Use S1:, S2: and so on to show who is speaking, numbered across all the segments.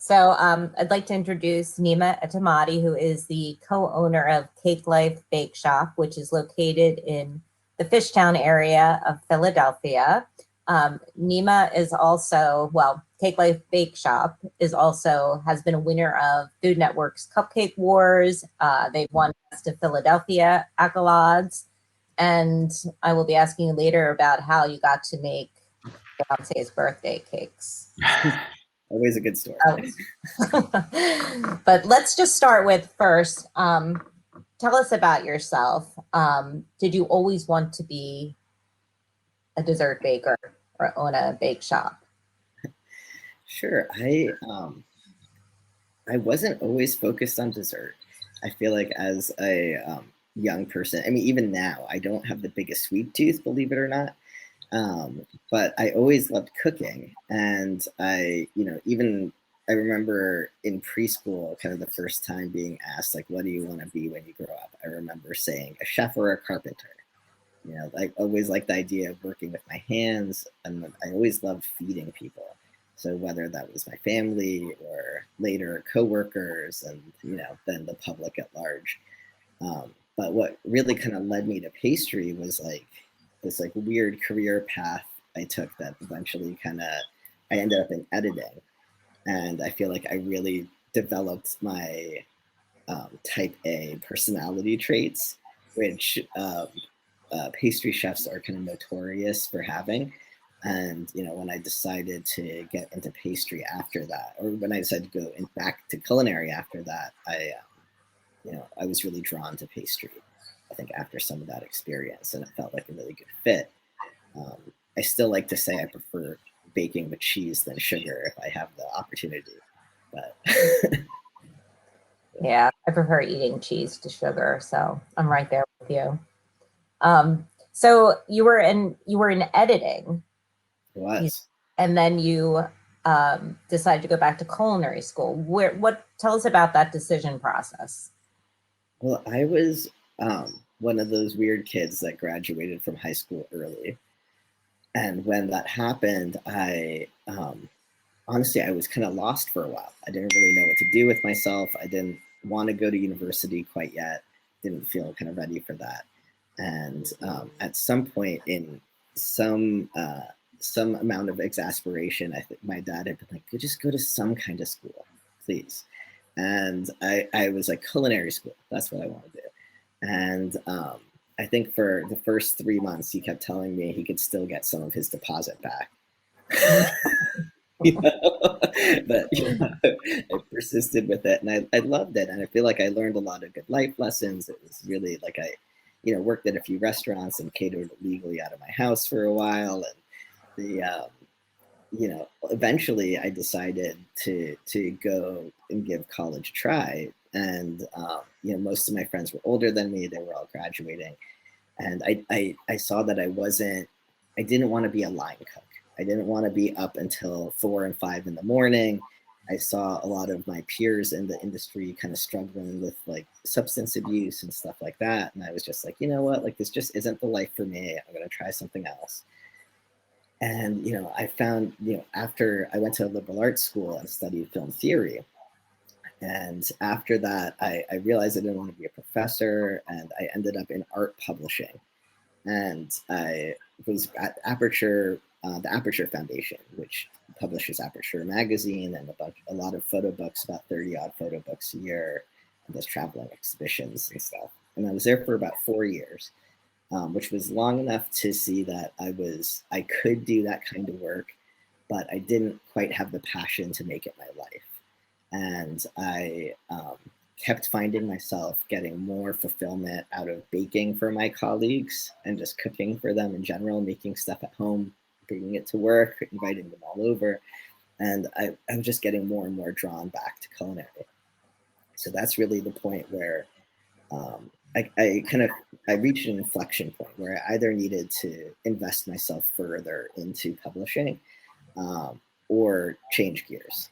S1: So I'd like to introduce Nima Etamadi, who is the co-owner of Cake Life Bake Shop, which is located in the Fishtown area of Philadelphia. Nima is also, well, Cake Life Bake Shop is also has been a winner of Food Network's Cupcake Wars. They've won Best of Philadelphia accolades. And I will be asking you later about how you got to make Beyonce's birthday cakes.
S2: Always a good story.
S1: But let's just start with first, tell us about yourself. Did you always want to be a dessert baker or own a bake shop?
S2: Sure. I wasn't always focused on dessert. I feel like as a young person, I mean, even now, I don't have the biggest sweet tooth, believe it or not. But I always loved cooking, and even I remember in preschool, kind of the first time being asked, like, what do you want to be when you grow up? I remember saying a chef or a carpenter. I always liked the idea of working with my hands, and I always loved feeding people. So whether that was my family or later coworkers, and then the public at large. But what really kind of led me to pastry was like this like weird career path I took that eventually I ended up in editing, and I feel like I really developed my type A personality traits, which pastry chefs are kind of notorious for having. And when I decided to get into pastry after that, or when I decided to go back to culinary after that, I was really drawn to pastry. I think after some of that experience, and it felt like a really good fit. I still like to say I prefer baking with cheese than sugar if I have the opportunity. But
S1: yeah, I prefer eating cheese to sugar, so I'm right there with you. So you were in editing.
S2: it was.
S1: And then you decided to go back to culinary school. Tell us about that decision process.
S2: Well, I was one of those weird kids that graduated from high school early. And when that happened, I honestly, I was kind of lost for a while. I didn't really know what to do with myself. I didn't want to go to university quite yet. Didn't feel kind of ready for that. And at some point in some amount of exasperation, I think my dad had been like, just go to some kind of school, please. And I was like, culinary school, that's what I want to do. And I think for the first 3 months, he kept telling me he could still get some of his deposit back. But I persisted with it, and I loved it. And I feel like I learned a lot of good life lessons. It was really like I worked at a few restaurants and catered legally out of my house for a while. And eventually I decided to go and give college a try. And most of my friends were older than me; they were all graduating, and I saw that I didn't want to be a line cook. I didn't want to be up until 4 and 5 in the morning. I saw a lot of my peers in the industry kind of struggling with like substance abuse and stuff like that, and I was just like, you know what, like this just isn't the life for me. I'm going to try something else. And I found, after I went to a liberal arts school and studied film theory, and after that I realized I didn't want to be a professor, and I ended up in art publishing. And I was at Aperture, the Aperture Foundation, which publishes Aperture magazine and a lot of photo books, about 30 odd photo books a year, and does traveling exhibitions and stuff. And I was there for about 4 years, which was long enough to see that I could do that kind of work, but I didn't quite have the passion to make it my life. And I kept finding myself getting more fulfillment out of baking for my colleagues and just cooking for them in general, making stuff at home, bringing it to work, inviting them all over. And I was just getting more and more drawn back to culinary. So that's really the point where I reached an inflection point where I either needed to invest myself further into publishing or change gears.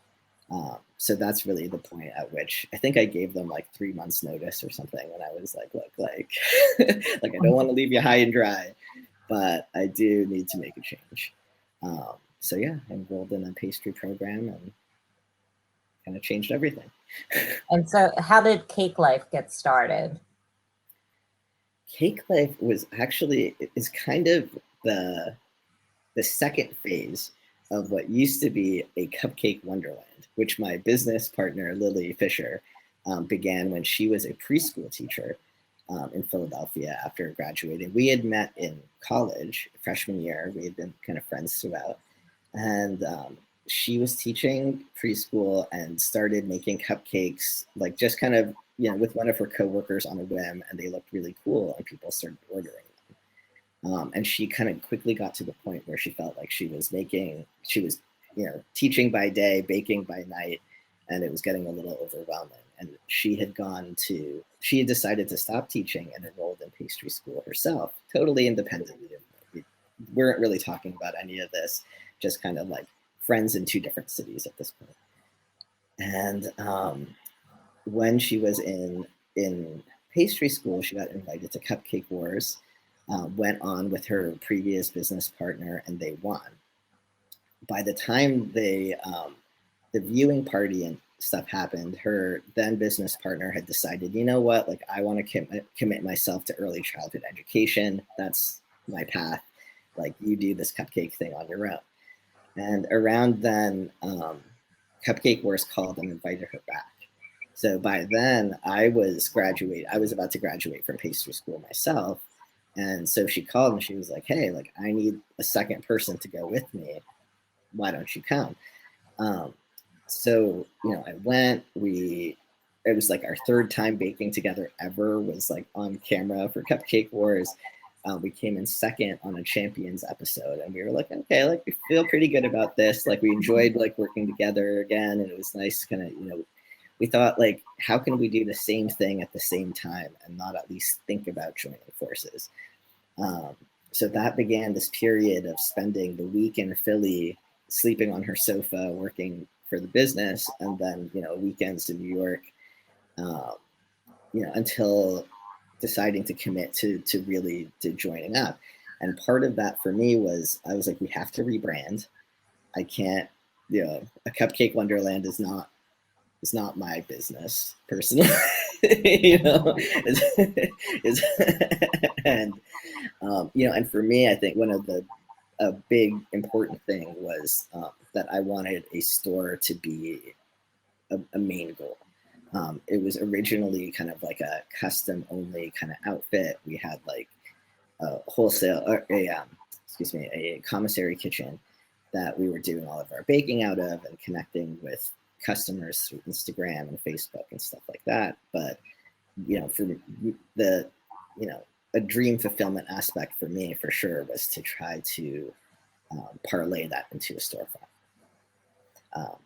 S2: So that's really the point at which I think I gave them like 3 months notice or something. And I was like, look, like, like, I don't want to leave you high and dry, but I do need to make a change. So yeah, I enrolled in a pastry program and kind of changed everything.
S1: And so how did Cake Life get started?
S2: Cake Life was actually is kind of the second phase of what used to be a cupcake wonderland, which my business partner Lily Fisher began when she was a preschool teacher in Philadelphia after graduating. We had met in college, freshman year. We had been kind of friends throughout, and she was teaching preschool and started making cupcakes, like just kind of with one of her coworkers on a whim, and they looked really cool, and people started ordering them. And she kind of quickly got to the point where she felt like she was teaching by day, baking by night, and it was getting a little overwhelming. And she had decided to stop teaching and enrolled in pastry school herself, totally independently. We weren't really talking about any of this, just kind of like friends in two different cities at this point. And when she was in pastry school, she got invited to Cupcake Wars, went on with her previous business partner, and they won. By the time the viewing party and stuff happened, her then business partner had decided, you know what, like I want to commit myself to early childhood education. That's my path. Like you do this cupcake thing on your own. And around then, Cupcake Wars called and invited her back. So by then I was about to graduate from pastry school myself. And so she called and she was like, hey, like I need a second person to go with me. Why don't you come? So, I went, it was like our third time baking together ever, was like on camera for Cupcake Wars. We came in second on a Champions episode, and we were like, okay, like we feel pretty good about this. Like we enjoyed like working together again. And it was nice kind of, we thought like, how can we do the same thing at the same time and not at least think about joining forces? So that began this period of spending the week in Philly, sleeping on her sofa, working for the business, and then weekends in New York, until deciding to commit to really joining up. And part of that for me was I was like, we have to rebrand. I can't, a Cupcake Wonderland is not my business personally. And and for me, I think one of a big important thing was that I wanted a store to be a main goal. It was originally kind of like a custom only kind of outfit. We had like a a commissary kitchen that we were doing all of our baking out of and connecting with customers through Instagram and Facebook and stuff like that. But for the a dream fulfillment aspect for me for sure was to try to parlay that into a storefront.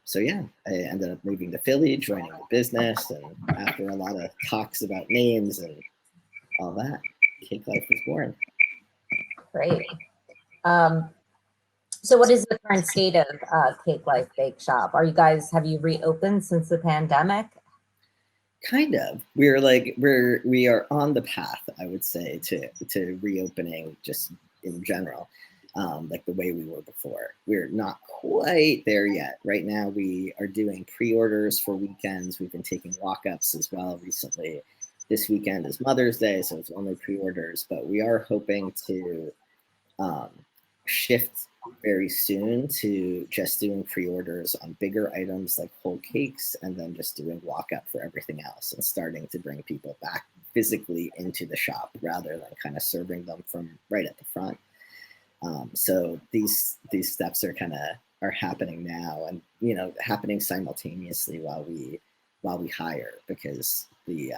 S2: So yeah, I ended up moving to Philly, joining the business, and after a lot of talks about names and all that, Cake Life was born.
S1: Great. So what is the current state of Cake Life Bake Shop? Have you reopened since the pandemic?
S2: Kind of. We are on the path, I would say, to reopening just in general. Like the way we were before. We're not quite there yet. Right now, we are doing pre-orders for weekends. We've been taking walk-ups as well recently. This weekend is Mother's Day, so it's only pre-orders, but we are hoping to shift very soon to just doing pre-orders on bigger items like whole cakes, and then just doing walk-up for everything else, and starting to bring people back physically into the shop rather than kind of serving them from right at the front. So these steps are happening now, and happening simultaneously while we hire, because the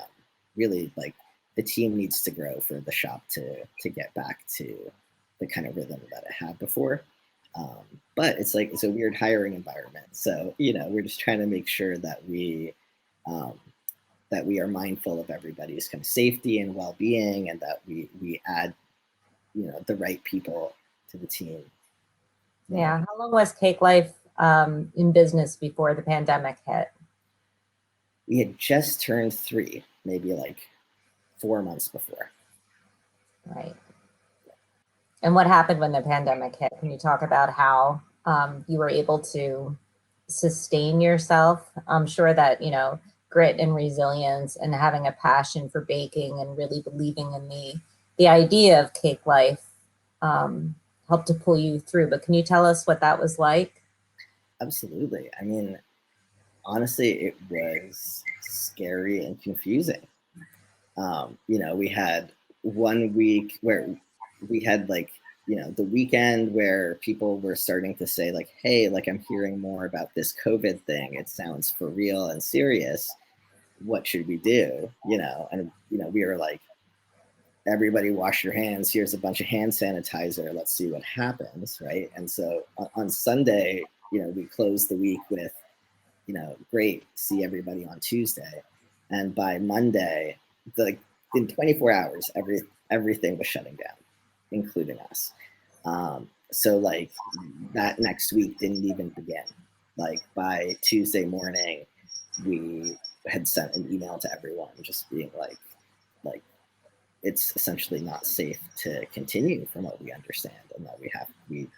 S2: really like the team needs to grow for the shop to get back to the kind of rhythm that it had before. But it's a weird hiring environment, so we're just trying to make sure that we are mindful of everybody's kind of safety and well-being, and that we add the right people to the team.
S1: Yeah. How long was Cake Life in business before the pandemic hit?
S2: We had just turned 3, maybe like 4 months before.
S1: Right. And what happened when the pandemic hit? Can you talk about how you were able to sustain yourself. I'm sure that, you know, grit and resilience and having a passion for baking and really believing in the idea of cake life helped to pull you through. But can you tell us what that was like?
S2: Absolutely. I mean, honestly, it was scary and confusing. You know, we had 1 week where we had like, you know, the weekend where people were starting to say like, hey, like I'm hearing more about this COVID thing. It sounds for real and serious. What should we do? You know, and you know, we were like, everybody wash your hands. Here's a bunch of hand sanitizer. Let's see what happens, right? And so on Sunday, you know, we closed the week with, you know, great, see everybody on Tuesday. And by Monday, like in 24 hours, everything was shutting down, including us. So like that next week didn't even begin. Like by Tuesday morning, we had sent an email to everyone just being like it's essentially not safe to continue from what we understand and that we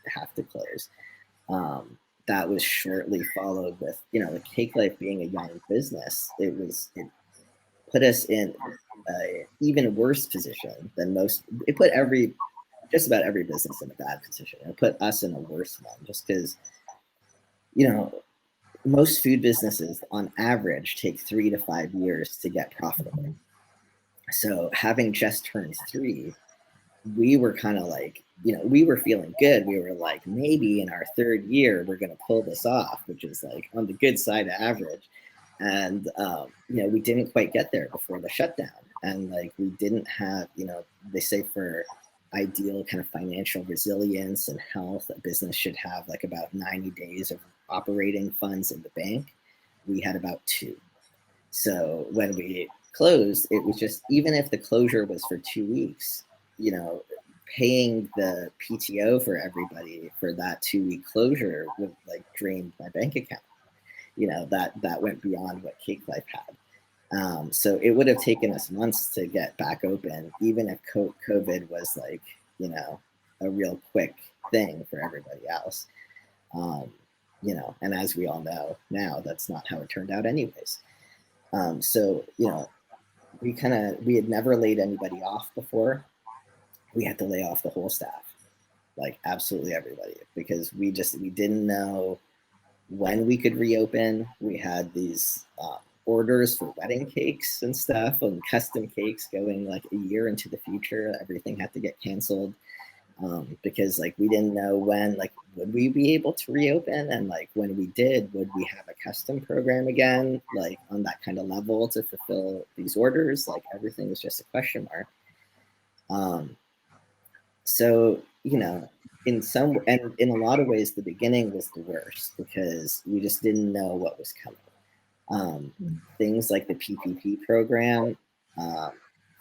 S2: have to close. That was shortly followed with, you know, the Cake Life being a young business. It put us in a even worse position than most. It put just about every business in a bad position. It put us in a worse one just because, you know, most food businesses on average take 3 to 5 years to get profitable. So having just turned 3, we were kind of like, you know, we were feeling good. We were like, maybe in our 3rd year, we're going to pull this off, which is like on the good side of average. And, you know, we didn't quite get there before the shutdown. And like, we didn't have, you know, they say for ideal kind of financial resilience and health, a business should have like about 90 days of operating funds in the bank. We had about 2. So when we closed, it was just, even if the closure was for 2 weeks, you know, paying the PTO for everybody for that 2 week closure would like drain my bank account. You know, that went beyond what Cake Life had. So it would have taken us months to get back open, even if COVID was like, you know, a real quick thing for everybody else. You know, and as we all know now, that's not how it turned out anyways. So, you know, we had never laid anybody off before. We had to lay off the whole staff, like absolutely everybody, because we didn't know when we could reopen. We had these orders for wedding cakes and stuff and custom cakes going like a year into the future. Everything had to get canceled because like we didn't know when, like, would we be able to reopen, and like when we did, would we have a custom program again, like on that kind of level to fulfill these orders? Like everything was just a question mark. So, you know, in a lot of ways, the beginning was the worst because we just didn't know what was coming. Things like the PPP program,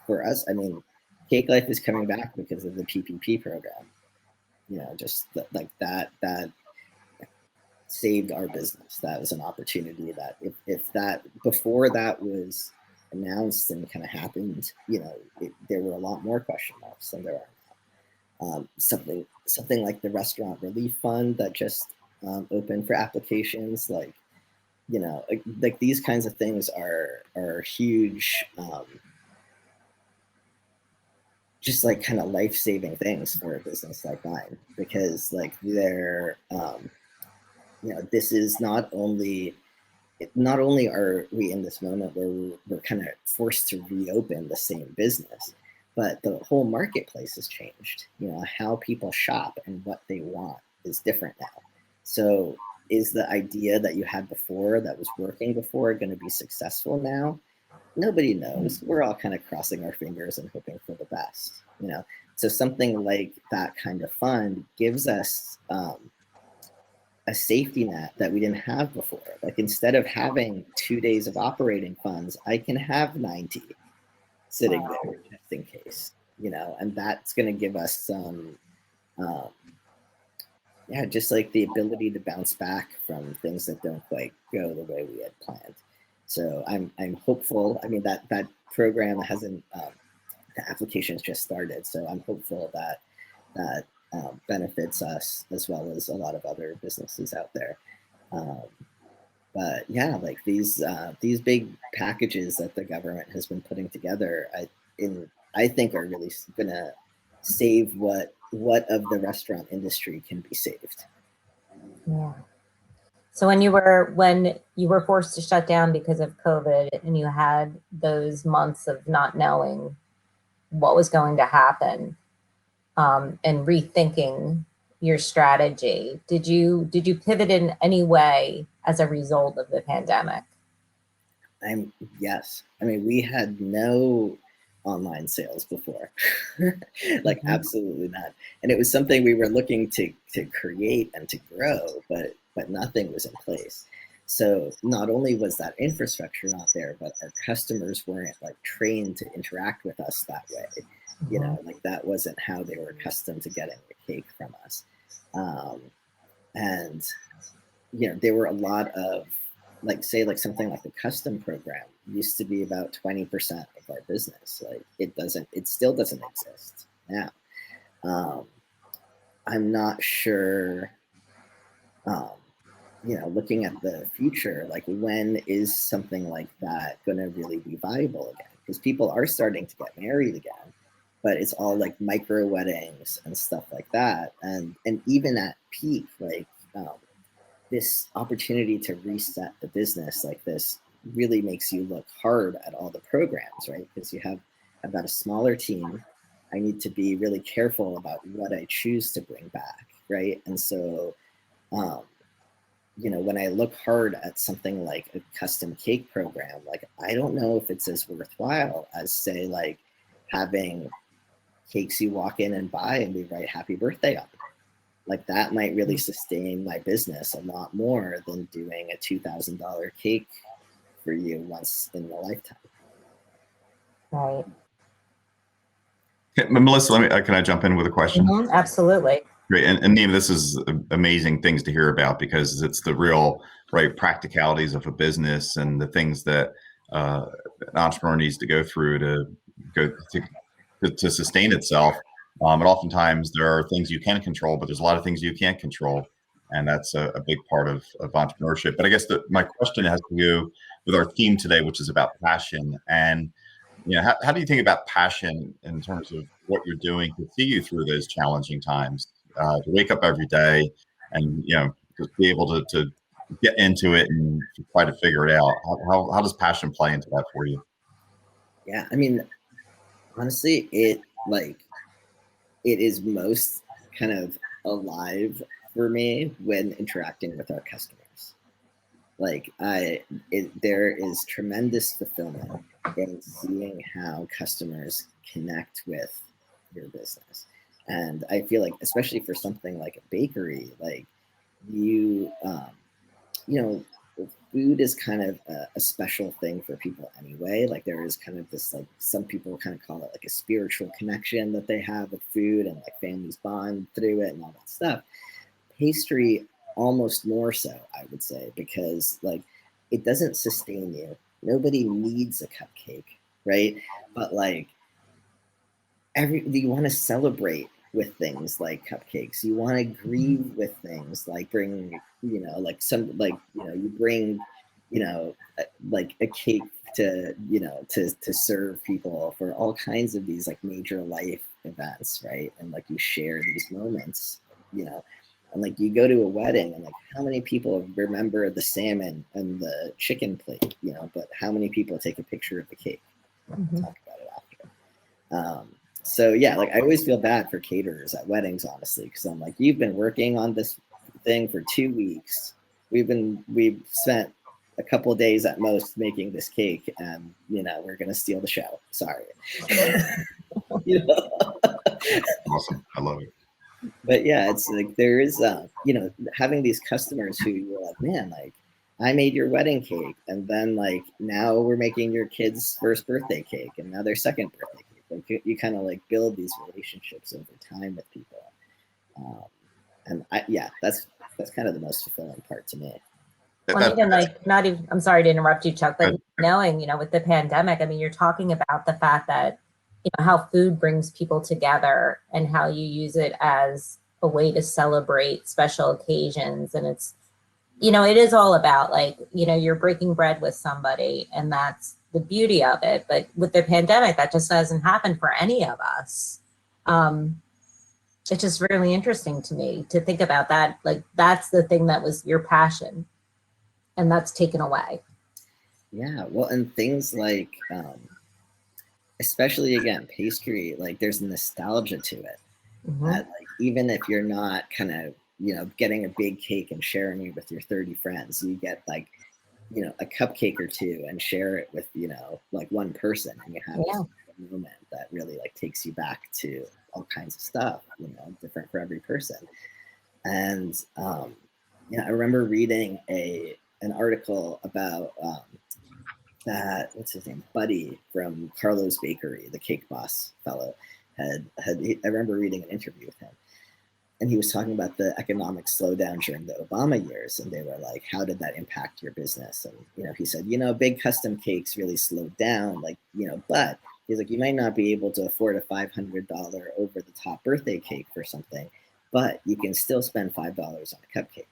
S2: for us, I mean, Cake Life is coming back because of the PPP program. You know, just like that saved our business. That was an opportunity that if that before that was announced and kind of happened, you know, there were a lot more question marks than there are. Something like the restaurant relief fund that just opened for applications, like, you know, like these kinds of things are huge, just like kind of life-saving things for a business like mine, because like they're you know, this is not only are we in this moment where we're kind of forced to reopen the same business, but the whole marketplace has changed. You know, how people shop and what they want is different now. So is the idea that you had before that was working before going to be successful now? Nobody knows. We're all kind of crossing our fingers and hoping for the best, you know? So something like that kind of fund gives us a safety net that we didn't have before. Like instead of having 2 days of operating funds, I can have 90 sitting there just in case, you know, and that's going to give us some, yeah, just like the ability to bounce back from things that don't quite go the way we had planned. So I'm hopeful. I mean, that program hasn't, the application's just started. So I'm hopeful that benefits us as well as a lot of other businesses out there. But yeah, like these big packages that the government has been putting together, I think are really gonna save what of the restaurant industry can be saved.
S1: Yeah. So when you were forced to shut down because of COVID and you had those months of not knowing what was going to happen, and rethinking your strategy, did you pivot in any way as a result of the pandemic?
S2: I'm Yes. I mean, we had no online sales before, like
S1: Mhm.
S2: absolutely not. And it was something we were looking to create and to grow, but nothing was in place. So not only was that infrastructure not there, but our customers weren't like trained to interact with us that way. You
S1: Mhm.
S2: know, like that wasn't how they were accustomed to getting the cake from us. Um, and there were a lot of, like, say, like something like the custom program used to be about 20% of our business. Like it still doesn't exist now. um, I'm not sure. um, Looking at the future, like when is something like that going to really be viable again? Because people are starting to get married again, but it's all like micro weddings and stuff like that. And even at peak, like, this opportunity to reset the business like this really makes you look hard at all the programs, right? Because I've got a smaller team. I need to be really careful about what I choose to bring back, right? And so, um, when I look hard at something like a custom cake program, like I don't know if it's as worthwhile as, say, like having cakes you walk in and buy and we write happy birthday on. Like that might really sustain my business a lot more than doing a $2,000 cake for you once in a lifetime.
S1: Right.
S3: Melissa, can I jump in with a question?
S1: Mhm. Absolutely.
S3: Great. And Nima, this is amazing things to hear about because it's the real right practicalities of a business and the things that an entrepreneur needs to go through to go to sustain itself. And oftentimes there are things you can control, but there's a lot of things you can't control, and that's a big part of entrepreneurship. But I guess my question has to do with our theme today, which is about passion. And how do you think about passion in terms of what you're doing to see you through those challenging times, to wake up every day and just be able to get into it and to try to figure it out? How does passion play into that for you?
S2: Yeah, I mean, honestly, it is most kind of alive for me when interacting with our customers. Like there is tremendous fulfillment in seeing how customers connect with your business. And I feel like, especially for something like a bakery, like you you know food is kind of a special thing for people anyway. Like there is kind of this, like, some people kind of call it like a spiritual connection that they have with food, and like families bond through it and all that stuff. Pastry almost more so, I would say, because like it doesn't sustain you. Nobody needs a cupcake, right? But like you want to celebrate with things like cupcakes. You want to grieve with things like bring, you bring, like a cake to, to serve people for all kinds of these like major life events, right? And like you share these moments, you know, and like you go to a wedding and like how many people remember the salmon and the chicken plate, but how many people take a picture of the cake and
S1: Mhm.
S2: talk about it after? So yeah, like I always feel bad for caterers at weddings, honestly, because I'm like, you've been working on this thing for 2 weeks. We've spent a couple of days at most making this cake, and we're gonna steal the show. Sorry. you know?
S3: Awesome. I love it.
S2: But yeah, it's like there is, having these customers who you're like, man, like I made your wedding cake, and then like now we're making your kid's first birthday cake, and now their second birthday cake. Like you kind of like build these relationships over time with people, um, and yeah, that's kind of the most fulfilling part to me.
S1: Well, and even like not even, I'm sorry to interrupt you, Chuck, but knowing, with the pandemic, I mean, you're talking about the fact that, how food brings people together and how you use it as a way to celebrate special occasions. And it's you know, it is all about like, you know, you're breaking bread with somebody, and that's the beauty of it. But with the pandemic, that just doesn't happen for any of us. Um, it's just really interesting to me to think about that. Like, that's the thing that was your passion, and that's taken away.
S2: Yeah, well, and things like, especially again, pastry, like there's nostalgia to it.
S1: Mm-hmm.
S2: That like even if you're not kind of, you know, getting a big cake and sharing it with your 30 friends, you get like, you know, a cupcake or two and share it with, you know, like one person, and you have
S1: Yeah.
S2: this moment that really like takes you back to all kinds of stuff, you know, different for every person. And yeah, I remember reading an article about that, what's his name, Buddy from Carlo's Bakery, the cake boss fellow, I remember reading an interview with him, and he was talking about the economic slowdown during the Obama years, and they were like, how did that impact your business? And you know, he said, you know, big custom cakes really slowed down, like, you know, but he's like, you might not be able to afford a $500 over the top birthday cake for something, but you can still spend $5 on a cupcake.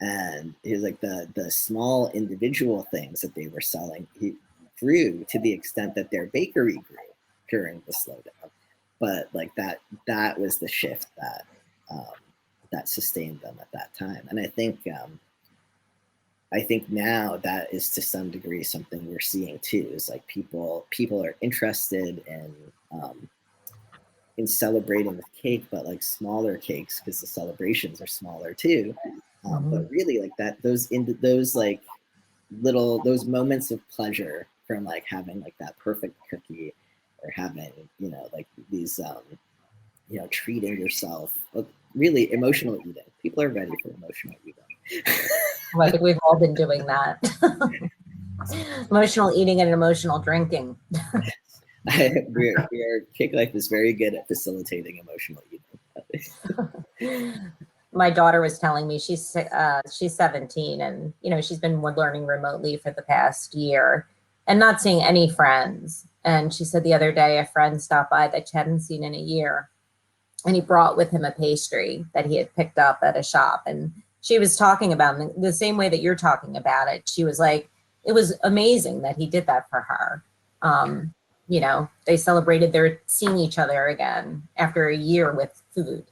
S2: And he was like, the small individual things that they were selling, he grew to the extent that their bakery grew during the slowdown. But like that was the shift that um, that sustained them at that time. And I think now that is to some degree something we're seeing too. Is like people are interested in celebrating with cake, but like smaller cakes because the celebrations are smaller too. But really, like that, those like those moments of pleasure from like having like that perfect cookie, or having, you know, like these you know, treating yourself, really emotional eating. People are ready for emotional eating.
S1: Well, I think we've all been doing that. Emotional eating and emotional drinking.
S2: Cake Life is very good at facilitating emotional eating.
S1: My daughter was telling me she's 17, and you know, she's been learning remotely for the past year and not seeing any friends. And she said the other day a friend stopped by that she hadn't seen in a year, and he brought with him a pastry that he had picked up at a shop. And she was talking about the same way that you're talking about it. She was like, it was amazing that he did that for her. You know, they celebrated their seeing each other again after a year with food.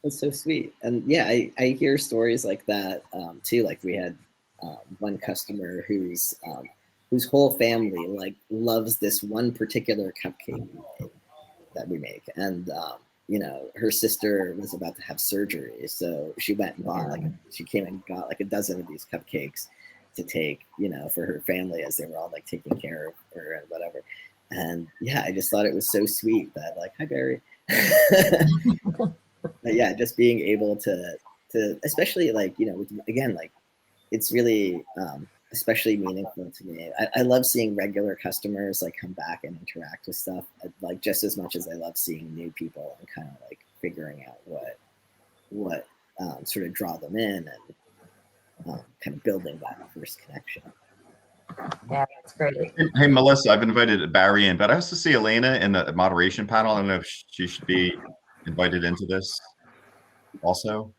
S2: That's so sweet. And yeah, I hear stories like that too. Like we had one customer whose whole family like loves this one particular cupcake that we make. And you know, her sister was about to have surgery, so she went and bought she came and got like a dozen of these cupcakes to take, you know, for her family as they were all like taking care of her and whatever. And yeah, I just thought it was so sweet that like, hi Barry. But yeah, just being able to especially like, you know, again, like it's really especially meaningful to me. I love seeing regular customers like come back and interact with stuff, like just as much as I love seeing new people and kind of like figuring out what sort of draw them in, and kind of building that first connection.
S1: Yeah, that's great.
S3: Hey, Melissa, I've invited Barry in, but I also see Elena in the moderation panel. I don't know if she should be invited into this also.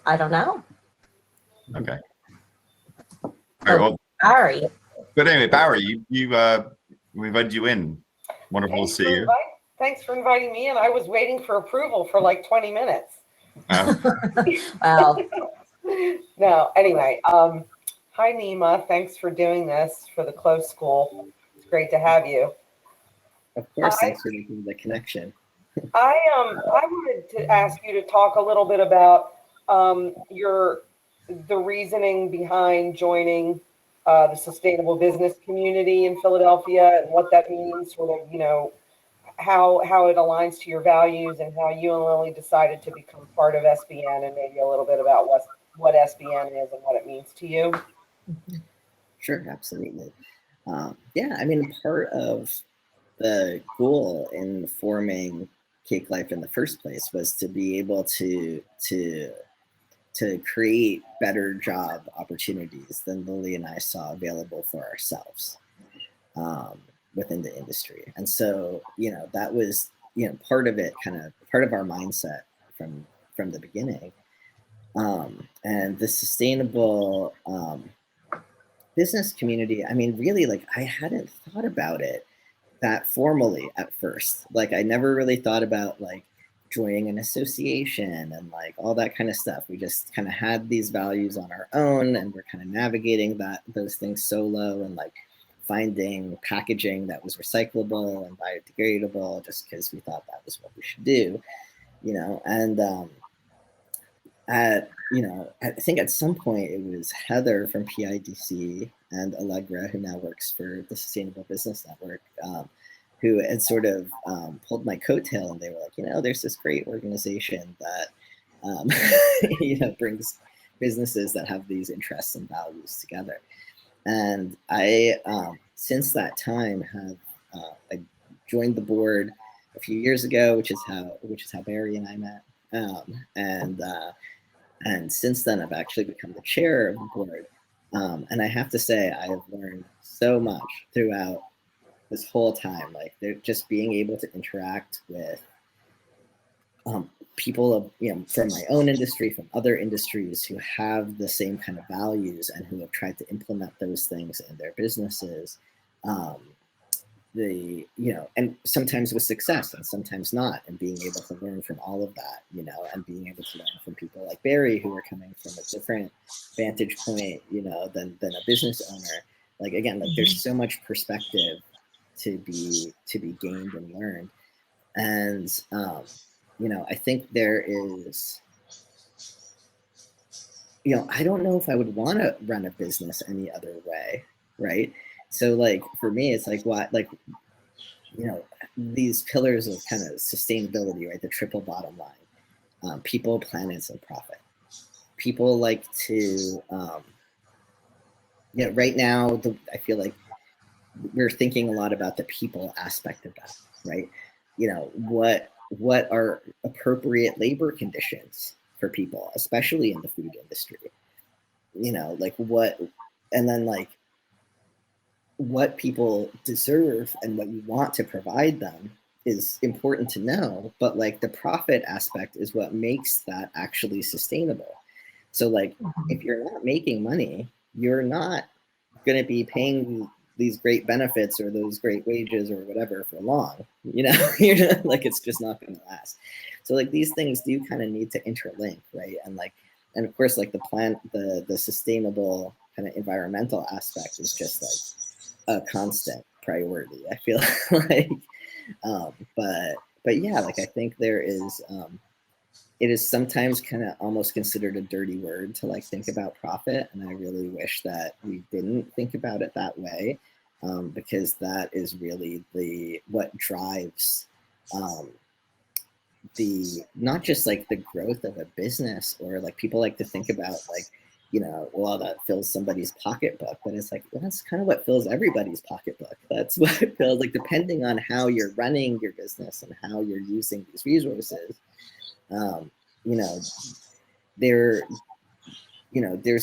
S1: I don't know.
S3: Okay. All right. Well,
S1: Barry.
S3: but anyway, Barry, we invited you in. Wonderful to see you.
S4: Thanks for inviting me in. I was waiting for approval for like 20 minutes.
S1: Well,
S4: No, anyway, hi Nima. Thanks for doing this for the Close School. It's great to have you.
S2: Of course, thanks for making the connection.
S4: I wanted to ask you to talk a little bit about the reasoning behind joining the sustainable business community in Philadelphia, and what that means, sort of, you know, how it aligns to your values, and how you and Lily decided to become part of SBN, and maybe a little bit about what SBN is and what it means to you.
S2: Sure, absolutely. Yeah, I mean, part of the goal in forming Cake Life in the first place was to be able to create better job opportunities than Lily and I saw available for ourselves within the industry. And so, you know, that was, you know, part of it, kind of part of our mindset from the beginning. And the sustainable business community, I mean, really, like, I hadn't thought about it that formally at first. Like, I never really thought about like joining an association and like all that kind of stuff. We just kind of had these values on our own, and we're kind of navigating those things solo, and like finding packaging that was recyclable and biodegradable just because we thought that was what we should do, you know. And I think at some point it was Heather from PIDC and Allegra, who now works for the Sustainable Business Network, who had sort of pulled my coattail, and they were like, you know, there's this great organization that, you know, brings businesses that have these interests and values together. And I, since that time, have I joined the board a few years ago, which is how Barry and I met, and since then I've actually become the chair of the board. And I have to say, I have learned so much throughout this whole time. Like, they're just being able to interact with people of, you know, from my own industry, from other industries, who have the same kind of values and who have tried to implement those things in their businesses. You know, and sometimes with success and sometimes not, and being able to learn from all of that, you know, and being able to learn from people like Barry, who are coming from a different vantage point, you know, than a business owner. Like, again, like, there's so much perspective to be gained and learned. And you know, I think there is, you know, I don't know if I would want to run a business any other way, right? So like, for me, it's like, what, like, you know, these pillars of kind of sustainability, right? The triple bottom line: people, planets, and profit. People like to, right now, I feel like we're thinking a lot about the people aspect of that, right? You know, what are appropriate labor conditions for people, especially in the food industry? You know, like, and then like, what people deserve and what you want to provide them is important to know, but like, the profit aspect is what makes that actually sustainable. So like, if you're not making money, you're not going to be paying these great benefits or those great wages or whatever for long, you know. You're not, like, it's just not going to last. So like, these things do kind of need to interlink, right? And like, and of course, like, the sustainable kind of environmental aspect is just like a constant priority, I feel like. But yeah, like, I think there is, it is sometimes kind of almost considered a dirty word to like think about profit, and I really wish that we didn't think about it that way, because that is really what drives the, not just like the growth of a business, or like, people like to think about like, you know, well, that fills somebody's pocketbook, but it's like, well, that's kind of what fills everybody's pocketbook. That's what it feels like, depending on how you're running your business and how you're using these resources. You know, there's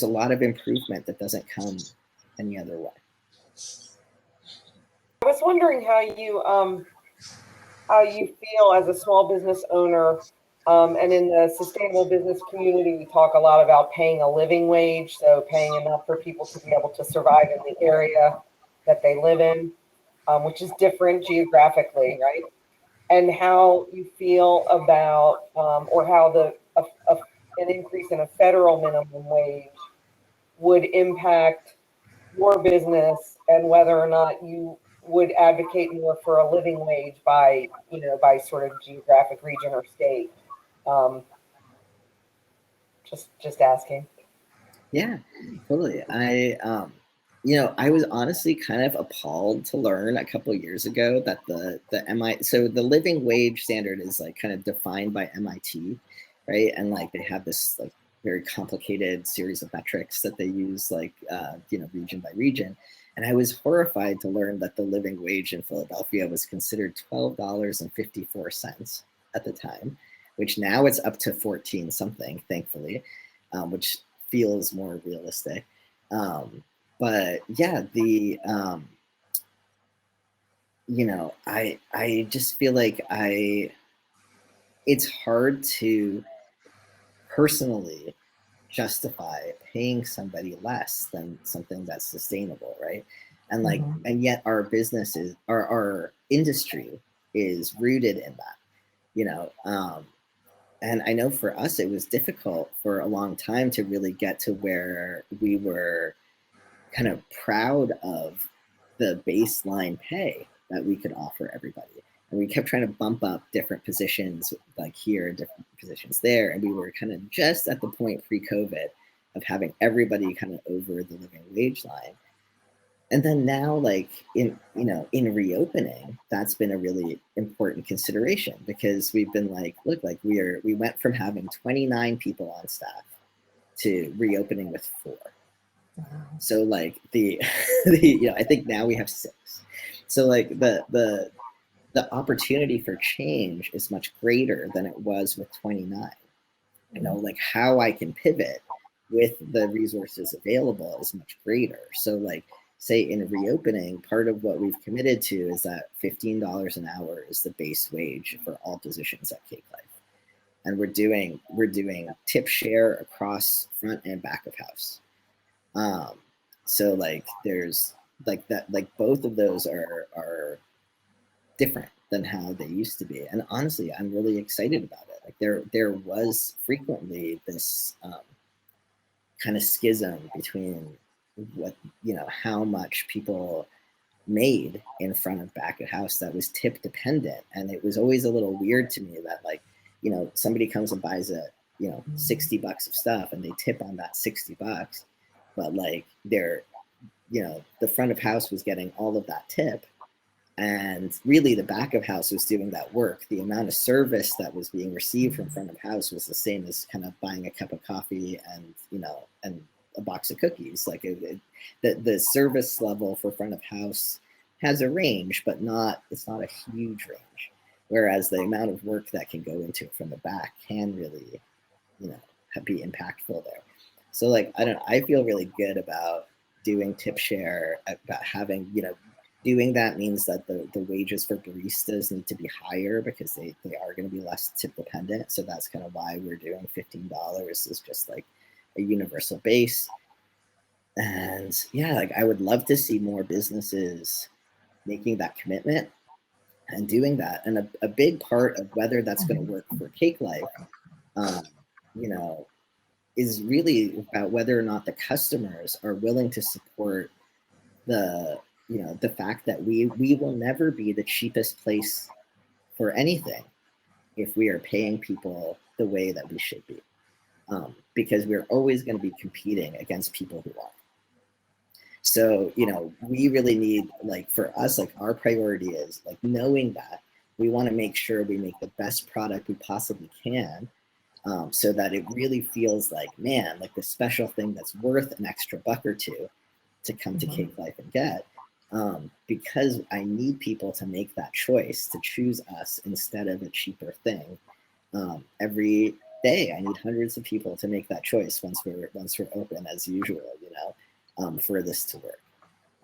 S2: a lot of improvement that doesn't come any other way.
S4: I was wondering how you feel as a small business owner, and in the sustainable business community, we talk a lot about paying a living wage, so paying enough for people to be able to survive in the area that they live in, which is different geographically, right? And how you feel about, or how an increase in a federal minimum wage would impact your business, and whether or not you would advocate more for a living wage by sort of geographic region or state. Just asking.
S2: Yeah, totally. I was honestly kind of appalled to learn a couple of years ago that so the living wage standard is like kind of defined by MIT, right? And like, they have this like very complicated series of metrics that they use, like, region by region. And I was horrified to learn that the living wage in Philadelphia was considered $12.54 at the time, which now it's up to 14 something, thankfully, which feels more realistic. But yeah, I just feel like it's hard to personally justify paying somebody less than something that's sustainable, right? And like,
S1: Mhm.
S2: and yet our businesses, our industry is rooted in that, you know. And I know for us, it was difficult for a long time to really get to where we were kind of proud of the baseline pay that we could offer everybody. And we kept trying to bump up different positions, like here, different positions there. And we were kind of just at the point pre-COVID of having everybody kind of over the living wage line. And then now, like in reopening, that's been a really important consideration, because we've been like, look, like we went from having 29 people on staff to reopening with 4.
S1: Wow.
S2: So like the I think now we have 6. So like the opportunity for change is much greater than it was with 29. You know, like how I can pivot with the resources available is much greater. So like, say in reopening, part of what we've committed to is that $15 an hour is the base wage for all positions at Cake Life. And we're doing tip share across front and back of house. So like there's like that, like both of those are different than how they used to be. And honestly, I'm really excited about it. Like there was frequently this kind of schism between what, how much people made in front of back of house that was tip dependent. And it was always a little weird to me that like, somebody comes and buys $60 of stuff and they tip on that $60, but like they're, the front of house was getting all of that tip. And really the back of house was doing that work. The amount of service that was being received from front of house was the same as kind of buying a cup of coffee and, and a box of cookies. Like the service level for front of house has a range, but it's not a huge range. Whereas the amount of work that can go into it from the back can really, be impactful there. So like, I feel really good about doing tip share, about having, doing that means that the wages for baristas need to be higher because they are going to be less tip dependent. So that's kind of why we're doing $15 is just like a universal base. And yeah, like I would love to see more businesses making that commitment and doing that. And a big part of whether that's going to work for Cake Life, is really about whether or not the customers are willing to support the fact that we will never be the cheapest place for anything if we are paying people the way that we should be, because we're always going to be competing against people who are. So, we really need, like, for us, like our priority is like knowing that we want to make sure we make the best product we possibly can, so that it really feels like, man, like the special thing that's worth an extra buck or two to come to Cake Life and get, because I need people to make that choice to choose us instead of a cheaper thing. Every day, I need hundreds of people to make that choice once we're open as usual, for this to work.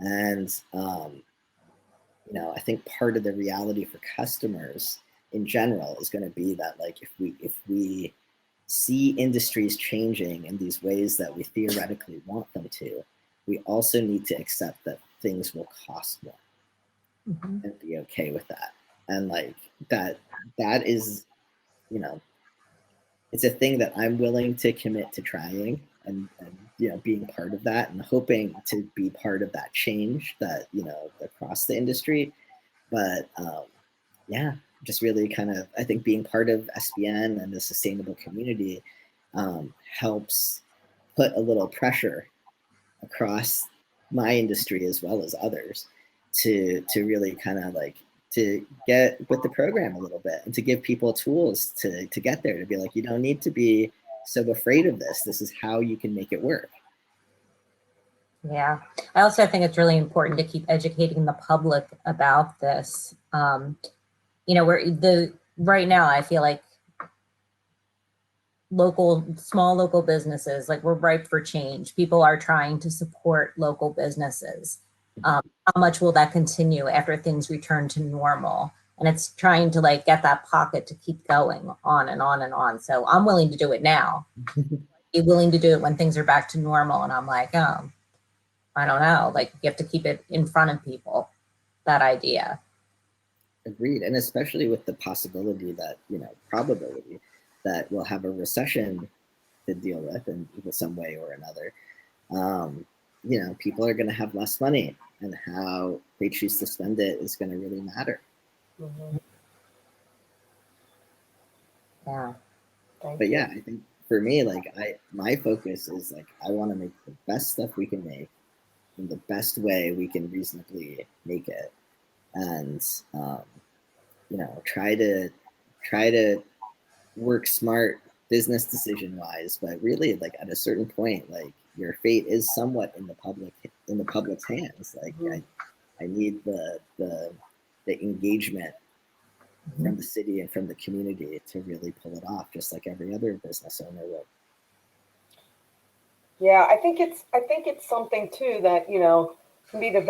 S2: And I think part of the reality for customers in general is going to be that, like, if we see industries changing in these ways that we theoretically want them to, we also need to accept that things will cost more, and be okay with that. And like that is, it's a thing that I'm willing to commit to trying and being part of that and hoping to be part of that change that, across the industry. But yeah, just really kind of, I think being part of SBN and the sustainable community helps put a little pressure across my industry as well as others to really kind of like to get with the program a little bit and to give people tools to get there, to be like, you don't need to be so afraid of this. This is how you can make it work.
S1: Yeah. I also think it's really important to keep educating the public about this. Right now I feel like small local businesses, like, we're ripe for change. People are trying to support local businesses. How much will that continue after things return to normal? And it's trying to like get that pocket to keep going on and on and on. So I'm willing to do it now. be willing to do it when things are back to normal. And I'm like, oh, I don't know. Like, you have to keep it in front of people, that idea.
S2: Agreed. And especially with the possibility that, probability that we'll have a recession to deal with in some way or another. People are going to have less money, and how they choose to spend it is going to really matter.
S4: Mm-hmm.
S1: Yeah.
S2: But yeah, I think for me, my focus is I want to make the best stuff we can make in the best way we can reasonably make it. And, try to work smart business decision wise, but really at a certain point, your fate is somewhat in the public's hands. I need the engagement from the city and from the community to really pull it off, just like every other business owner would.
S4: Yeah, I think it's something too that can be the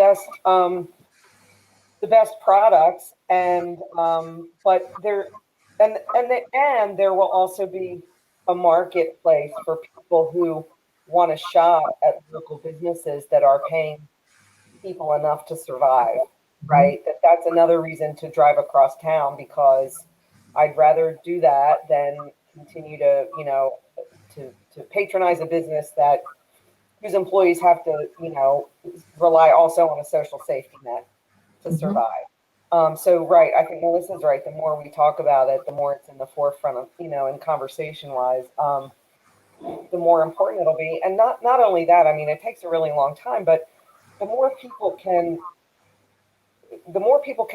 S4: best products, and but there and there will also be a marketplace for people who want to shop at local businesses that are paying people enough to survive, right? That's another reason to drive across town, because I'd rather do that than continue to to patronize a business whose employees have to rely also on a social safety net to survive. So right, I think Melissa's right. The more we talk about it, the more it's in the forefront of in conversation wise, the more important it'll be. And not only that, I mean, it takes a really long time, but the more people can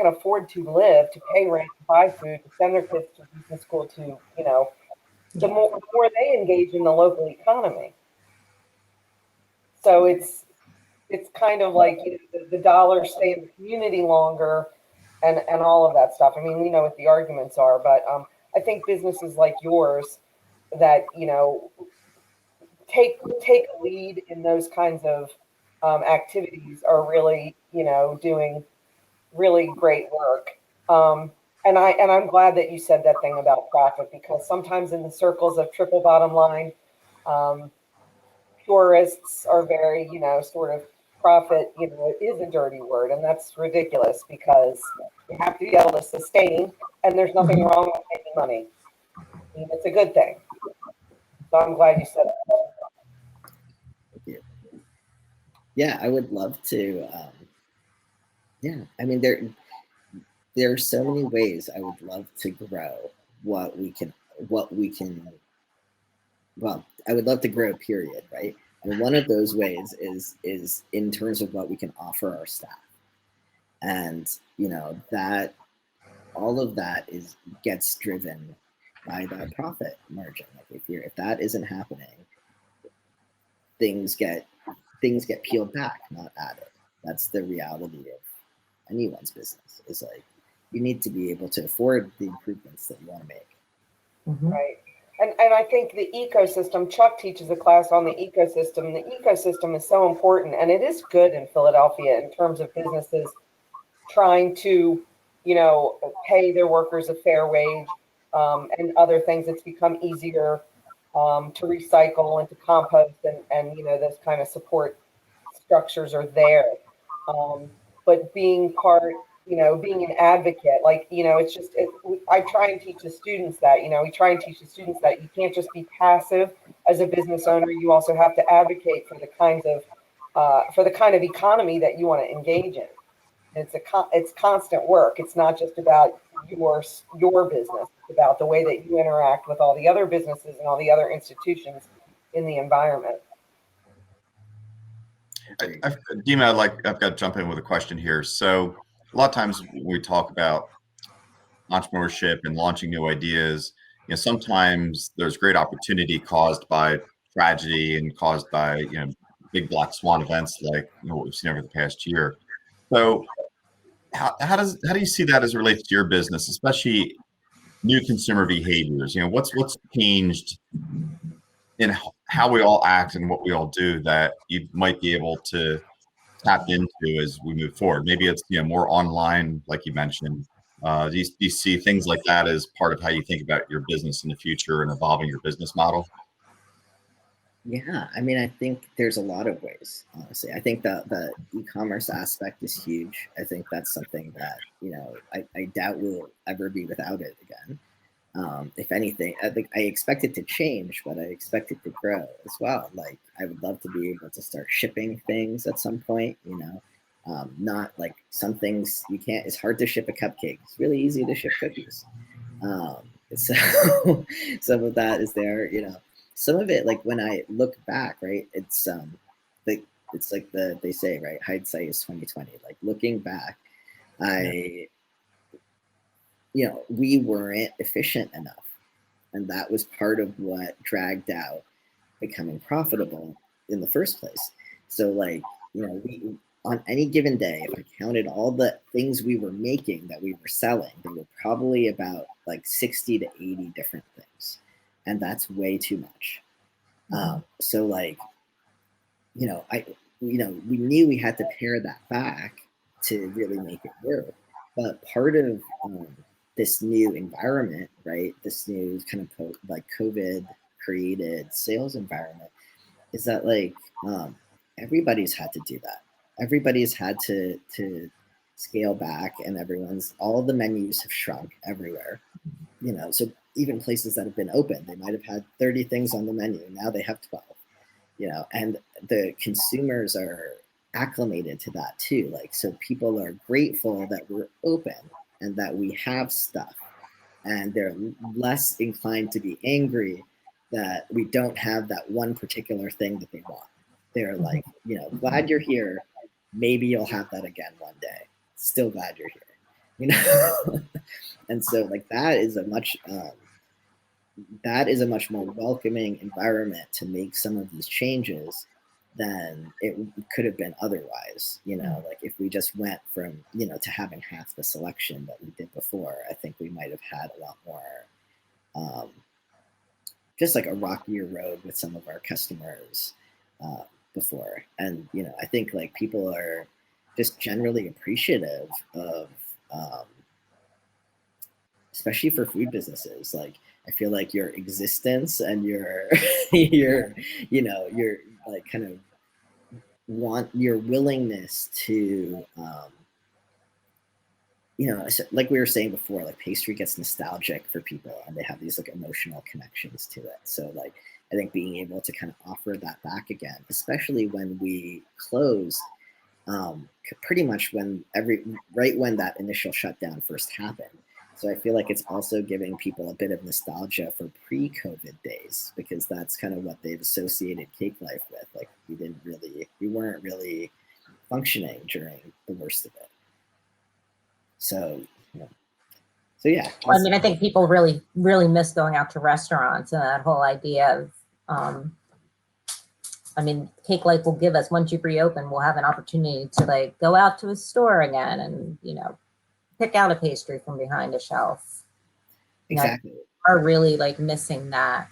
S4: afford to live, to pay rent, to buy food, to send their kids to decent school, to the more they engage in the local economy. So it's kind of like the dollars stay in the community longer, and all of that stuff. I mean, we know what the arguments are, but I think businesses like yours that take a lead in those kinds of activities are really doing really great work. And I'm glad that you said that thing about profit, because sometimes in the circles of triple bottom line, purists are very sort of profit is a dirty word, and that's ridiculous, because you have to be able to sustain, and there's nothing wrong with making money. I mean, it's a good thing. So I'm glad you said that.
S2: Thank you. Yeah, I would love to. I mean, there are so many ways I would love to grow what we can. Well, I would love to grow, period, right? And one of those ways is in terms of what we can offer our staff. And that all of that gets driven by that profit margin. If that isn't happening, things get peeled back, not added. That's the reality of anyone's business. Is you need to be able to afford the improvements that you want to make.
S4: Right. And I think the ecosystem, Chuck teaches a class on the ecosystem. The ecosystem is so important, and it is good in Philadelphia in terms of businesses trying to, pay their workers a fair wage, and other things. It's become easier to recycle and to compost, and those kind of support structures are there. But being being an advocate, it's just, I try and teach the students that, you can't just be passive as a business owner. You also have to advocate for the kind of economy that you want to engage in. It's constant work. It's not just about your business. It's about the way that you interact with all the other businesses and all the other institutions in the environment.
S3: Dima, I've got to jump in with a question here. So a lot of times when we talk about entrepreneurship and launching new ideas, sometimes there's great opportunity caused by tragedy and caused by big black swan events like what we've seen over the past year. So how do you see that as it relates to your business, especially new consumer behaviors? What's changed in how we all act and what we all do that you might be able to tap into as we move forward? Maybe it's more online, like you mentioned. Do you see things like that as part of how you think about your business in the future and evolving your business model?
S2: Yeah, I mean, I think there's a lot of ways, honestly. I think the e-commerce aspect is huge. I think that's something that, I doubt we'll ever be without it again. If anything, I think I expect it to change, but I expect it to grow as well. Like, I would love to be able to start shipping things at some point, not like some things you can't, it's hard to ship a cupcake. It's really easy to ship cookies. So some of that is there, some of it, like when I look back, right, like it's like they say, right, hindsight is 2020. Like looking back, I we weren't efficient enough, and that was part of what dragged out becoming profitable in the first place. So like, we on any given day, if I counted all the things we were making that we were selling, there were probably about like 60 to 80 different things. And that's way too much. So like, we knew we had to pare that back to really make it work. But part of this new environment, right, this new kind of like COVID created sales environment, is that like everybody's had to do that. Everybody's had to scale back, and all the menus have shrunk everywhere. So even places that have been open, they might have had 30 things on the menu. Now they have 12. And the consumers are acclimated to that too. Like, so people are grateful that we're open and that we have stuff, and they're less inclined to be angry that we don't have that one particular thing that they want. They're like, glad you're here. Maybe you'll have that again one day. Still glad you're here. And so like that is a much more welcoming environment to make some of these changes than it could have been otherwise. Like if we just went from, to having half the selection that we did before, I think we might have had a lot more, just like a rockier road with some of our customers before. And, I think like people are just generally appreciative of, especially for food businesses. Like, I feel like your existence and your your like kind of your willingness to like we were saying before, like pastry gets nostalgic for people and they have these like emotional connections to it. So like I think being able to kind of offer that back again, especially when we closed, pretty much when that initial shutdown first happened. So I feel like it's also giving people a bit of nostalgia for pre-COVID days, because that's kind of what they've associated Cake Life with. Like we weren't really functioning during the worst of it. So yeah.
S1: Well, I mean, I think people really, really miss going out to restaurants, and that whole idea of, I mean, Cake Life will give us, once you reopen, we'll have an opportunity to like go out to a store again and, pick out a pastry from behind a shelf.
S2: Exactly.
S1: Are really like missing that.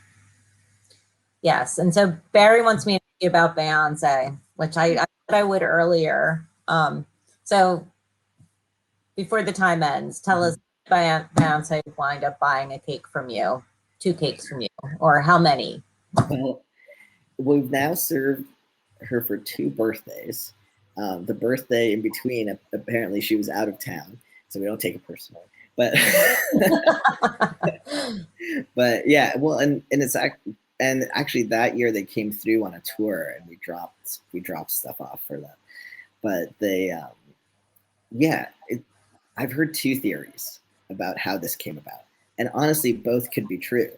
S1: Yes. And so Barry wants me to ask you about Beyonce, which I said I would earlier. So before the time ends, tell us, Beyonce wind up buying a cake from you, 2 cakes from you, or how many?
S2: Well, we've now served her for 2 birthdays. The birthday in between, apparently she was out of town, so we don't take it personally. But but yeah, well, and actually that year they came through on a tour and we dropped stuff off for them. But they I've heard 2 theories about how this came about, and honestly both could be true.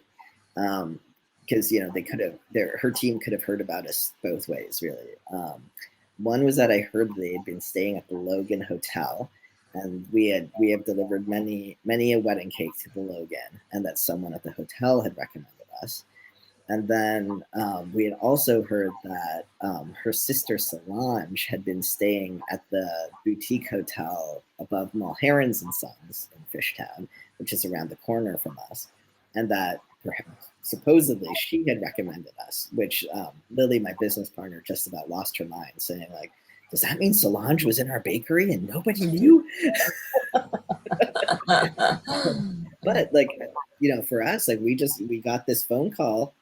S2: Because her team could have heard about us both ways, really. One was that I heard they had been staying at the Logan Hotel, and we have delivered many a wedding cake to the Logan, and that someone at the hotel had recommended us. And then we had also heard that her sister Solange had been staying at the boutique hotel above Mulherron's and Sons in Fishtown, which is around the corner from us, and that perhaps supposedly she had recommended us, which Lily, my business partner, just about lost her mind, saying like, does that mean Solange was in our bakery and nobody knew? But like, for us, like we got this phone call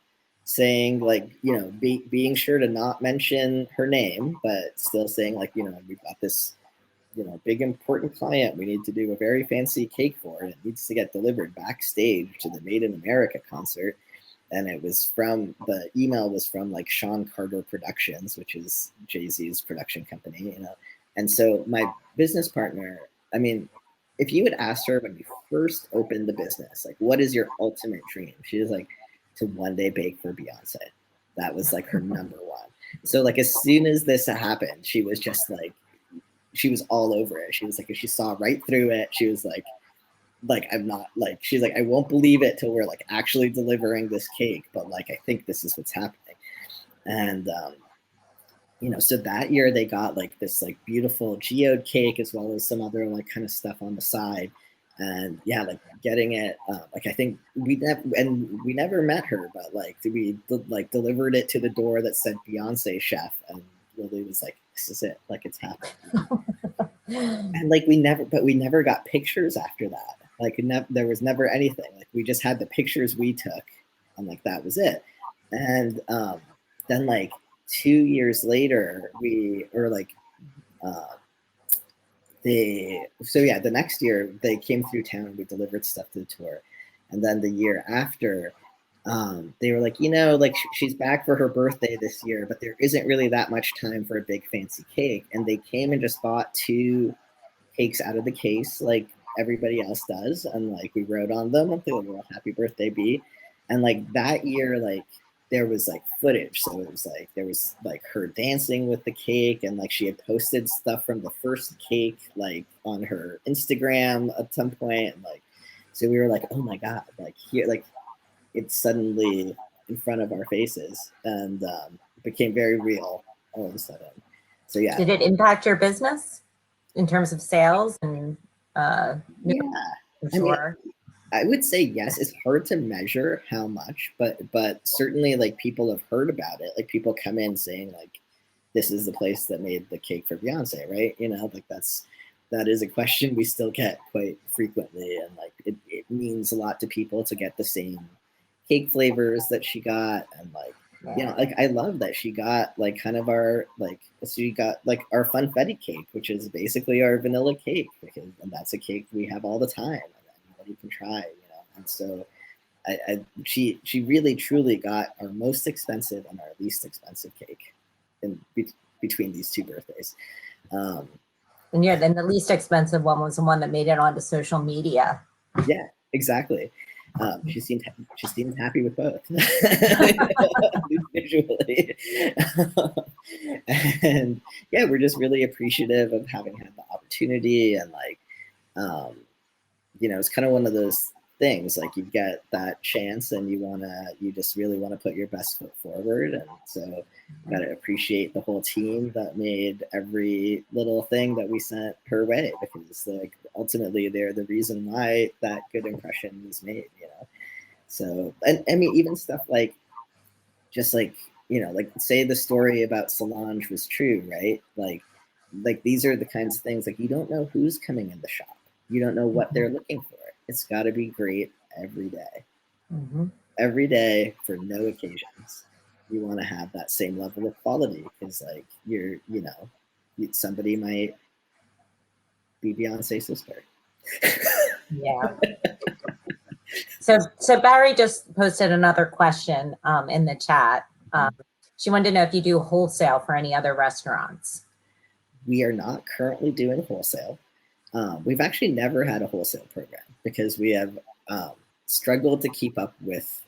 S2: saying like, being sure to not mention her name, but still saying like, we've got this, big important client we need to do a very fancy cake for, and it needs to get delivered backstage to the Made in America concert. And the email was from like Sean Carter Productions, which is Jay-Z's production company, And so my business partner, I mean, if you had asked her when we first opened the business, like, what is your ultimate dream? She was like, to one day bake for Beyonce. That was like her number one. So like, as soon as this happened, she was just like, she was all over it. She was like, if she saw right through it, she was like, I'm not like, she's like, I won't believe it till we're like actually delivering this cake, but like, I think this is what's happening. And, so that year they got like this like beautiful geode cake as well as some other like kind of stuff on the side. And yeah, like getting it, like I think we never met her, but like we like delivered it to the door that said Beyonce chef, and Lily was like, this is it, like it's happening. And like we never got pictures after that. Like there was never anything. Like we just had the pictures we took, and like that was it. And then like 2 years later, the next year they came through town. We delivered stuff to the tour, and then the year after, they were like, like she's back for her birthday this year, but there isn't really that much time for a big fancy cake. And they came and just bought 2 cakes out of the case, like everybody else does, and like we wrote on them with the little "Happy Birthday B." And like that year, like there was like footage, so it was like there was like her dancing with the cake, and like she had posted stuff from the first cake like on her Instagram at some point, and like so we were like, oh my god, like here, like it's suddenly in front of our faces, and it became very real all of a sudden. So yeah.
S1: Did it impact your business in terms of sales and
S2: Yeah,
S1: sure.
S2: I would say yes. It's hard to measure how much, but certainly like people have heard about it. Like people come in saying like, this is the place that made the cake for Beyonce, right? Like that is a question we still get quite frequently. And like, it means a lot to people to get the same cake flavors that she got. And like, like I love that she got like kind of our, like, she got like our funfetti cake, which is basically our vanilla cake, and that's a cake we have all the time. You can try, and so she really truly got our most expensive and our least expensive cake in between these 2 birthdays.
S1: And then the least expensive one was the one that made it onto social media.
S2: Yeah, exactly. She seemed happy with both visually. And yeah, we're just really appreciative of having had the opportunity, and like it's kind of one of those things, like you get that chance and you just really want to put your best foot forward. And so got to appreciate the whole team that made every little thing that we sent her way, because like ultimately they're the reason why that good impression was made, So, and I mean, even stuff like, just like, like say the story about Solange was true, right? Like these are the kinds of things, like you don't know who's coming in the shop. You don't know what they're looking for. It's got to be great every day.
S1: Mm-hmm.
S2: Every day for no occasions. You want to have that same level of quality, because like somebody might be Beyonce's sister.
S1: Yeah. So Barry just posted another question in the chat. She wanted to know if you do wholesale for any other restaurants.
S2: We are not currently doing wholesale. We've actually never had a wholesale program because we have struggled to keep up with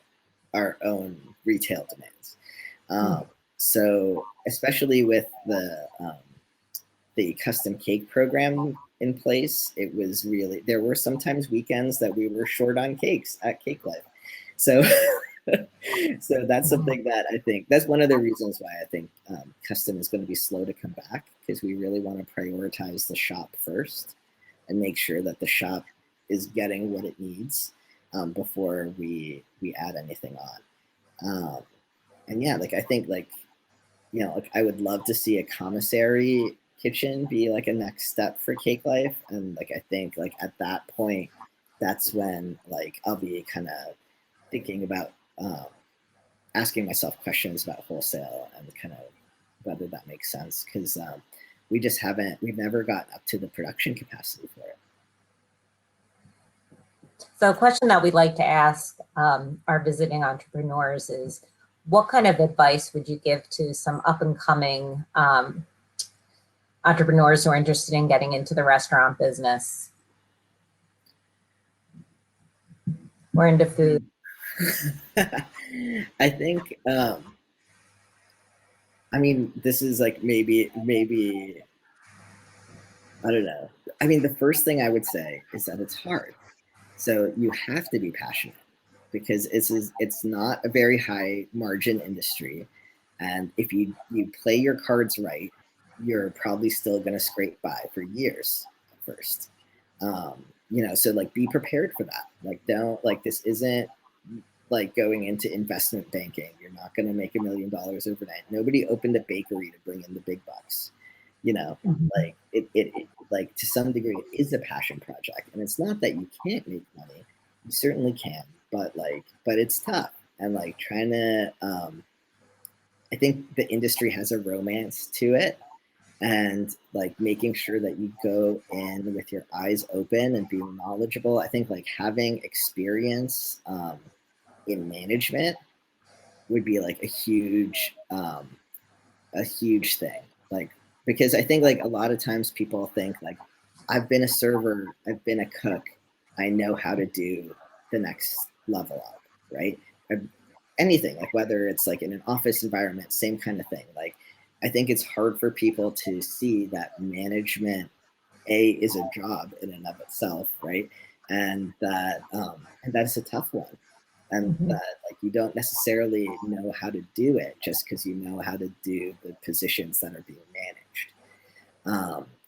S2: our own retail demands. So especially with the custom cake program in place, it was really, there were sometimes weekends that we were short on cakes at Cake Life. So so that's something that I think, that's one of the reasons why I think custom is going to be slow to come back, because we really want to prioritize the shop first and make sure that the shop is getting what it needs before we add anything on. And yeah, like I think like, like I would love to see a commissary kitchen be like a next step for Cake Life. And like, I think like at that point, that's when like I'll be kind of thinking about asking myself questions about wholesale and kind of whether that makes sense, because we've never gotten up to the production capacity for it.
S1: So a question that we'd like to ask our visiting entrepreneurs is, what kind of advice would you give to some up and coming entrepreneurs who are interested in getting into the restaurant business or into food?
S2: I think, I mean, this is like maybe, I don't know. I mean, the first thing I would say is that it's hard. So you have to be passionate, because it's not a very high margin industry. And if you play your cards right, you're probably still going to scrape by for years at first. So like, be prepared for that. Like, don't, like, this isn't like going into investment banking. You're not going to make $1 million overnight. Nobody opened a bakery to bring in the big bucks. Like it like, to some degree, it is a passion project, and it's not that you can't make money. You certainly can, but it's tough. And like, trying to, I think the industry has a romance to it, and like, making sure that you go in with your eyes open and being knowledgeable. I think like having experience in management would be like a huge thing. Like, because I think like a lot of times people think like, I've been a server, I've been a cook, I know how to do the next level up, right? Anything, like whether it's like in an office environment, same kind of thing. Like, I think it's hard for people to see that management is a job in and of itself, right? And that's a tough one. And that like, you don't necessarily know how to do it just because you know how to do the positions that are being managed.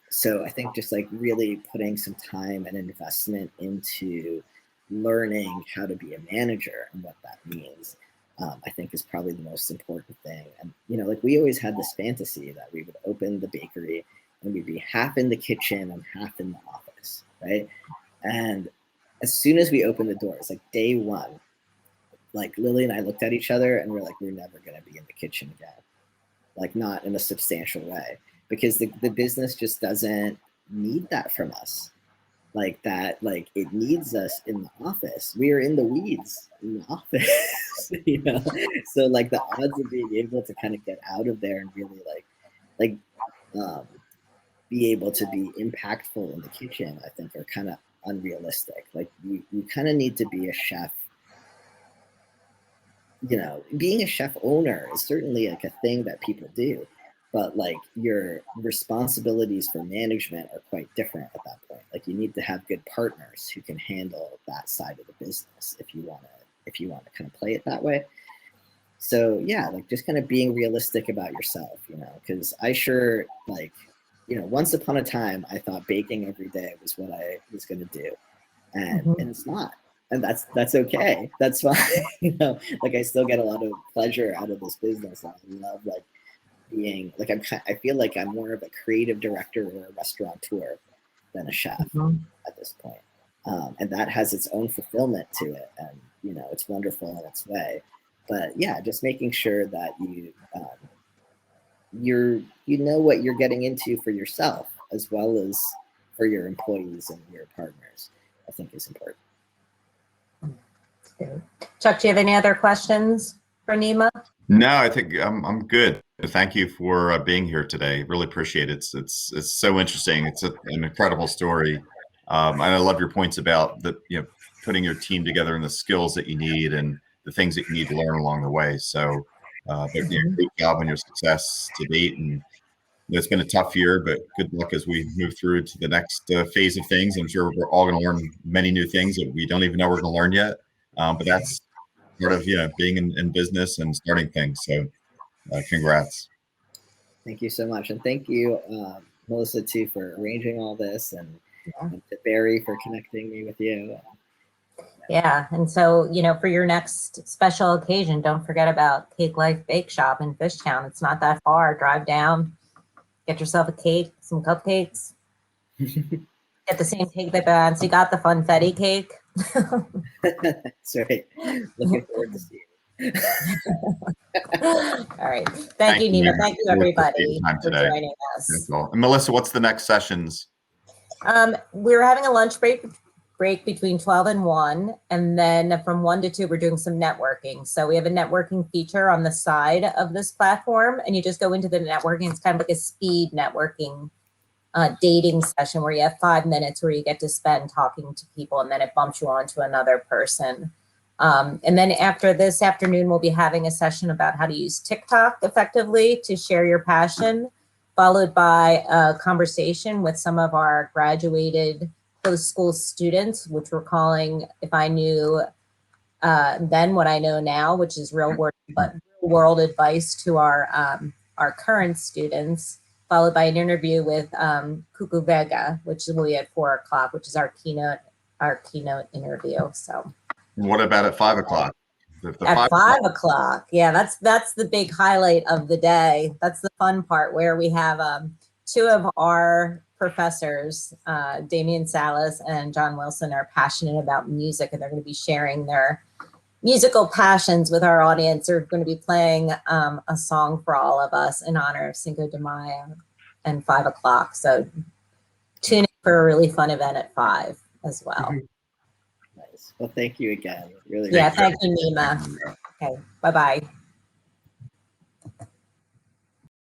S2: So I think just like really putting some time and investment into learning how to be a manager and what that means, I think is probably the most important thing. And, like, we always had this fantasy that we would open the bakery and we'd be half in the kitchen and half in the office, right? And as soon as we opened the doors, like day one, like Lily and I looked at each other and we're like, we're never going to be in the kitchen again. Like, not in a substantial way, because the business just doesn't need that from us. Like that, like, it needs us in the office. We are in the weeds in the office, So like, the odds of being able to kind of get out of there and really be able to be impactful in the kitchen, I think are kind of unrealistic. Like, you kind of need to be a chef. Being a chef owner is certainly like a thing that people do, but like, your responsibilities for management are quite different at that point. Like, you need to have good partners who can handle that side of the business if you want to kind of play it that way. So yeah, like, just kind of being realistic about yourself, because I sure, like, once upon a time I thought baking every day was what I was going to do, and it's not. And that's okay. That's fine. Like, I still get a lot of pleasure out of this business. And I love like being like, I feel like I'm more of a creative director or a restaurateur than a chef at this point. And that has its own fulfillment to it. And, it's wonderful in its way. But yeah, just making sure that you know what you're getting into for yourself, as well as for your employees and your partners, I think is important.
S1: Chuck, do you have any other questions for Nima?
S3: No, I think I'm good. Thank you for being here today. Really appreciate it. It's so interesting. It's an incredible story. And I love your points about putting your team together and the skills that you need and the things that you need to learn along the way. So, great job on your success to date. And it's been a tough year, but good luck as we move through to the next phase of things. I'm sure we're all going to learn many new things that we don't even know we're going to learn yet. But that's part of being in business and starting things. So congrats.
S2: Thank you so much. And thank you, Melissa, too, for arranging all this, and to Barry for connecting me with you.
S1: Yeah. And so, for your next special occasion, don't forget about Cake Life Bake Shop in Fishtown. It's not that far. Drive down, get yourself a cake, some cupcakes. Get the same cake that Beyonce got, the funfetti cake.
S2: That's right. Looking forward to seeing it.
S1: All right. Thank you, Nima. Thank you, everybody, for joining us.
S3: That's all. And Melissa, what's the next sessions?
S1: We're having a lunch break between 12 and 1. And then from 1 to 2, we're doing some networking. So we have a networking feature on the side of this platform. And you just go into the networking. It's kind of like a speed networking dating session where you have 5 minutes where you get to spend talking to people. And then it bumps you on to another person. And then after this afternoon, we'll be having a session about how to use TikTok effectively to share your passion, followed by a conversation with some of our graduated post-school students, which we're calling If I Knew Then What I Know Now, which is real world advice to our current students, followed by an interview with Cuckoo Vega, which will be at 4 o'clock, which is our keynote interview. So.
S3: What about at 5 o'clock?
S1: At 5 o'clock, yeah, that's the big highlight of the day. That's the fun part where we have 2 of our professors, Damian Salas and John Wilson, are passionate about music, and they're going to be sharing their musical passions with our audience. They're going to be playing a song for all of us in honor of Cinco de Mayo and 5 o'clock. So tune in for a really fun event at 5 as well.
S2: Nice. Well, thank you again. Really.
S1: Yeah, thank you, Nima. Okay, bye-bye.